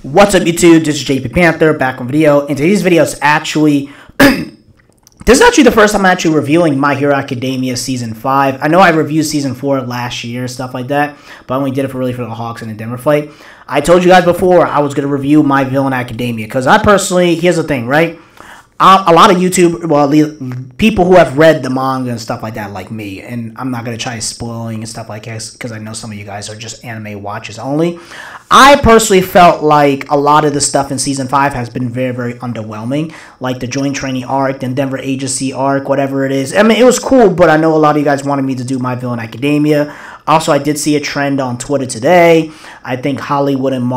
What's up, YouTube? This is JP Panther back on video. And today's video is actually this is actually the first time I'm actually reviewing My Hero Academia Season 5. I know I reviewed Season 4 last year, stuff like that, but I only did it for the Hawks and the Denver fight. I told you guys before I was going to review My Villain Academia because I personally, here's the thing, right? A lot of YouTube, people who have read the manga and stuff like that, like me, and I'm not going to try spoiling and stuff like that because I know some of you guys are just anime watchers only. I personally felt like a lot of the stuff in Season 5 has been very, very underwhelming, like the joint training arc, the Denver agency arc, whatever it is. I mean, it was cool, but I know a lot of you guys wanted me to do My Villain Academia. Also, I did see a trend on Twitter today. I think Hollywood and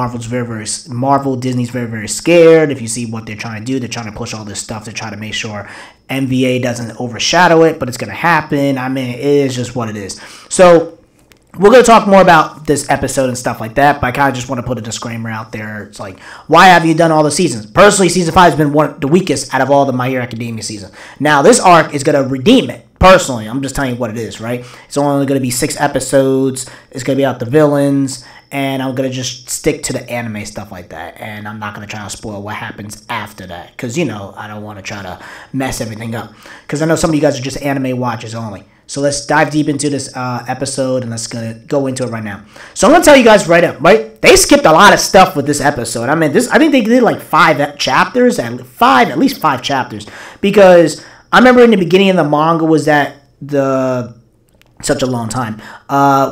Disney's very, very scared. If you see what they're trying to do, they're trying to push all this stuff to try to make sure MVA doesn't overshadow it, but it's going to happen. I mean, it is just what it is. So we're going to talk more about this episode and stuff like that, but I kind of just want to put a disclaimer out there. It's like, why have you done all the seasons? Personally, Season 5 has been the weakest out of all the My Hero Academia seasons. Now, this arc is going to redeem it. Personally, I'm just telling you what it is, right? It's only going to be 6 episodes. It's going to be about the villains, and I'm going to just stick to the anime stuff like that, and I'm not going to try to spoil what happens after that, because, you know, I don't want to try to mess everything up, because I know some of you guys are just anime watchers only. So let's dive deep into this episode, and let's go into it right now. So I'm going to tell you guys right up, right? They skipped a lot of stuff with this episode. I mean, I think they did like 5 chapters, at least 5 chapters, because I remember in the beginning of the manga was that such a long time,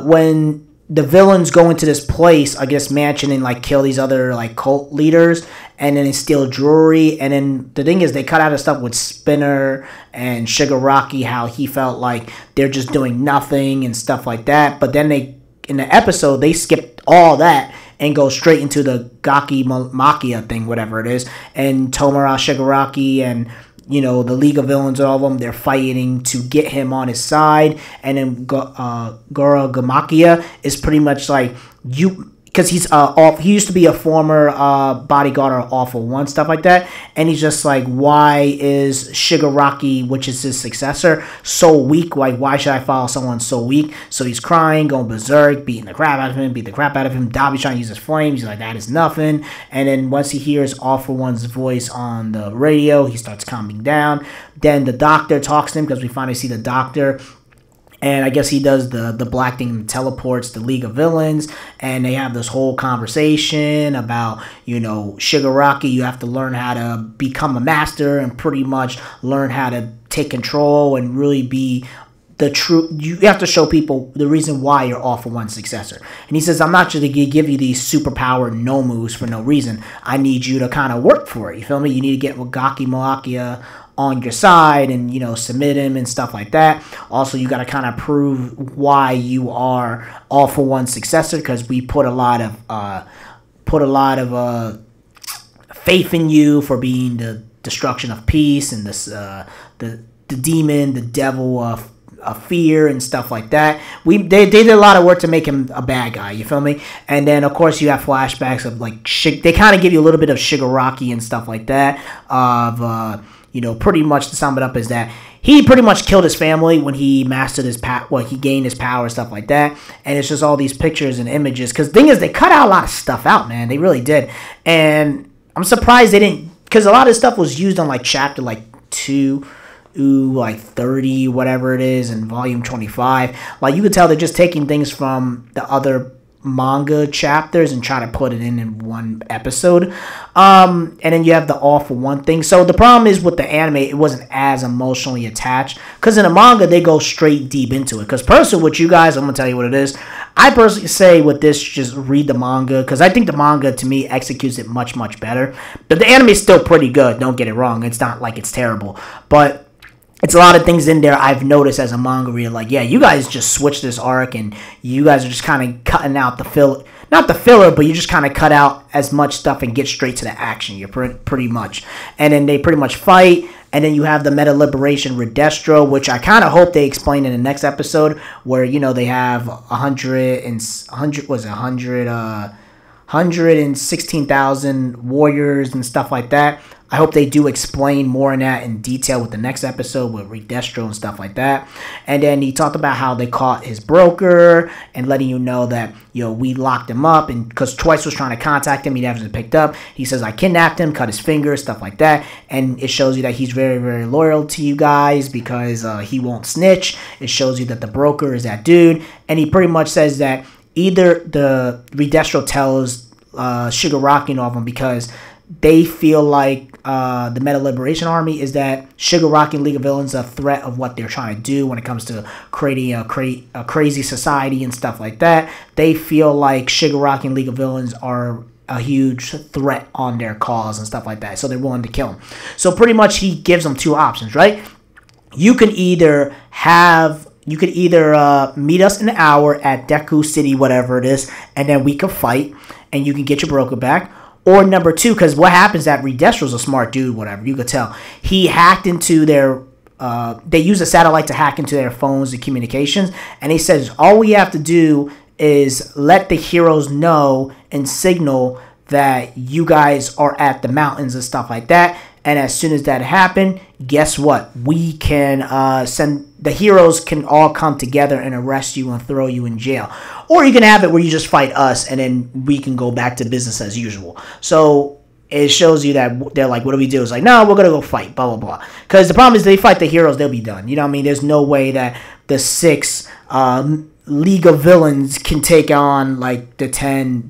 when the villains go into this place, I guess mansion, and like kill these other like cult leaders, and then they steal jewelry, and then the thing is they cut out of stuff with Spinner and Shigaraki, how he felt like they're just doing nothing and stuff like that. But then in the episode they skipped all that and go straight into the Gaki Makia thing, whatever it is, and Tomura Shigaraki and, you know, the League of Villains, all of them, they're fighting to get him on his side. And then Goro Gamakia is pretty much like, because he used to be a former bodyguard of Awful One, stuff like that. And he's just like, why is Shigaraki, which is his successor, so weak? Like, why should I follow someone so weak? So he's crying, going berserk, beating the crap out of him, Dabi's trying to use his flames. He's like, that is nothing. And then once he hears Awful One's voice on the radio, he starts calming down. Then the doctor talks to him, because we finally see the doctor. And I guess he does the black thing and teleports the League of Villains. And they have this whole conversation about, you know, Shigaraki, you have to learn how to become a master and pretty much learn how to take control and really be the true. You have to show people the reason why you're Awful One's successor. And he says, I'm not just going to give you these superpower no moves for no reason. I need you to kind of work for it. You feel me? You need to get Gaki Malakia on your side and, you know, submit him and stuff like that. Also, you got to kind of prove why you are Awful One's successor, because we put a lot of faith in you for being the destruction of peace and this the demon, the devil of fear and stuff like that. They did a lot of work to make him a bad guy, you feel me? And then of course you have flashbacks of like they kind of give you a little bit of Shigaraki and stuff like that, of you know, pretty much to sum it up is that he pretty much killed his family when he mastered his he gained his power and stuff like that. And it's just all these pictures and images, because the thing is they cut out a lot of stuff out, man. They really did. And I'm surprised they didn't, because a lot of this stuff was used on like chapter like 2 like 30, whatever it is, in volume 25. Like, you could tell they're just taking things from the other manga chapters and try to put it in one episode. And then you have the Awful One thing. So the problem is with the anime, it wasn't as emotionally attached, because in the manga they go straight deep into it. Because personally with you guys, I'm gonna tell you what it is. I personally say with this, just read the manga, because I think the manga to me executes it much, much better. But the anime is still pretty good, don't get it wrong. It's not like it's terrible, but it's a lot of things in there I've noticed as a manga reader. Like, yeah, you guys just switched this arc, and you guys are just kind of cutting out the filler. Not the filler, but you just kind of cut out as much stuff and get straight to the action. You're pretty much. And then they pretty much fight. And then you have the Meta Liberation with Destro, which I kind of hope they explain in the next episode, where, you know, they have 100 116,000 warriors and stuff like that. I hope they do explain more in that in detail with the next episode with Redestro and stuff like that. And then he talked about how they caught his broker and letting you know that, we locked him up. And because Twice was trying to contact him, he hasn't picked up. He says, I kidnapped him, cut his fingers, stuff like that. And it shows you that he's very, very loyal to you guys because he won't snitch. It shows you that the broker is that dude. And he pretty much says that either the Redestro tells Shigaraki and all of them because they feel like the Meta Liberation Army is that Shigaraki and League of Villains are a threat of what they're trying to do when it comes to creating a crazy society and stuff like that. They feel like Shigaraki and League of Villains are a huge threat on their cause and stuff like that, so they're willing to kill him. So pretty much he gives them two options, right? You can either meet us in an hour at Deku City, whatever it is, and then we can fight, and you can get your broker back. Or number two, because what happens is that Redestro's a smart dude, whatever, you could tell. He hacked into their, they use a satellite to hack into their phones and communications, and he says, all we have to do is let the heroes know and signal that you guys are at the mountains and stuff like that. And as soon as that happened, guess what? We can the heroes can all come together and arrest you and throw you in jail. Or you can have it where you just fight us and then we can go back to business as usual. So it shows you that they're like, what do we do? It's like, no, we're going to go fight, blah, blah, blah. Because the problem is they fight the heroes, they'll be done. You know what I mean? There's no way that the 6 League of Villains can take on like the 10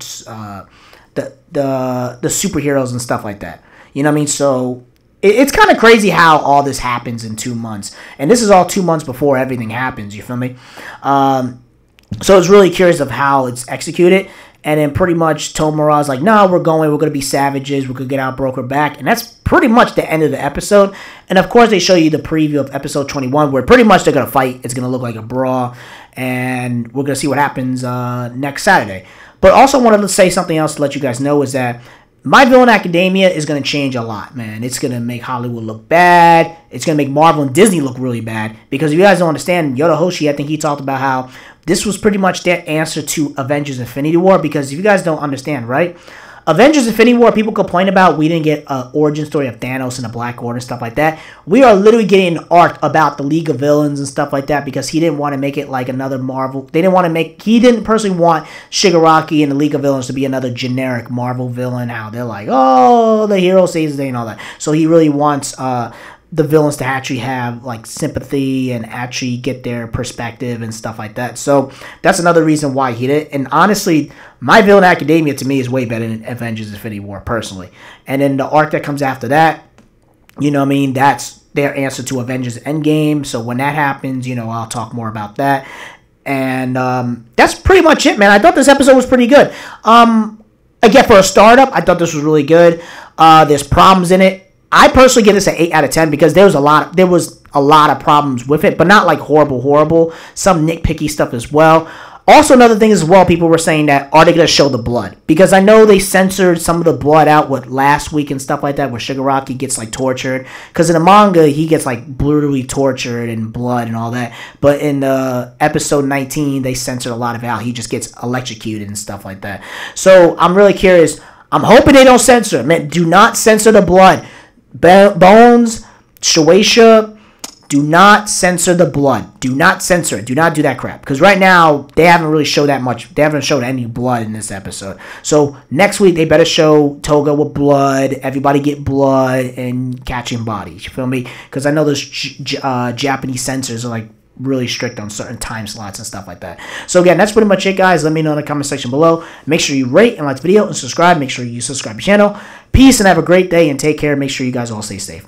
the superheroes and stuff like that. You know what I mean? So it's kind of crazy how all this happens in 2 months. And this is all 2 months before everything happens. You feel me? So I was really curious of how it's executed. And then pretty much Tomura's like, no, we're going to be savages. We're going to get our broker back. And that's pretty much the end of the episode. And of course, they show you the preview of episode 21 where pretty much they're going to fight. It's going to look like a brawl. And we're going to see what happens next Saturday. But also wanted to say something else to let you guys know is that My Villain Academia is going to change a lot, man. It's going to make Hollywood look bad. It's going to make Marvel and Disney look really bad. Because if you guys don't understand, Yoda Hoshi, I think he talked about how this was pretty much their answer to Avengers Infinity War. Because if you guys don't understand, right? Avengers Infinity War, people complain about we didn't get an origin story of Thanos and the Black Order and stuff like that. We are literally getting an arc about the League of Villains and stuff like that because he didn't want to make it like another Marvel. He didn't personally want Shigaraki and the League of Villains to be another generic Marvel villain. How they're like, oh, the hero saves the day and all that. So he really wants the villains to actually have like sympathy and actually get their perspective and stuff like that. So that's another reason why he did it. And honestly, My Villain Academia to me is way better than Avengers Infinity War personally. And then the arc that comes after that, you know what I mean, that's their answer to Avengers Endgame. So when that happens, you know, I'll talk more about that. And that's pretty much it, man. I thought this episode was pretty good. Again, for a startup, I thought this was really good. There's problems in it. I personally give this an 8 out of 10 because there was a lot of problems with it, but not like horrible. Some nitpicky stuff as well. Also, another thing as well, people were saying that, are they going to show the blood? Because I know they censored some of the blood out with last week and stuff like that, where Shigaraki gets like tortured. Because in the manga, he gets like brutally tortured and blood and all that. But in episode 19, they censored a lot of it out. He just gets electrocuted and stuff like that. So I'm really curious. I'm hoping they don't censor it. Man, do not censor the blood. Bones, Shueisha, do not censor the blood. Do not censor it. Do not do that crap. Because right now, they haven't really showed that much. They haven't showed any blood in this episode. So next week, they better show Toga with blood. Everybody get blood and catching bodies. You feel me? Because I know those Japanese censors are like really strict on certain time slots and stuff like that. So again, that's pretty much it, guys. Let me know in the comment section below. Make sure you rate and like the video and subscribe. Make sure you subscribe to the channel. Peace and have a great day and take care. Make sure you guys all stay safe.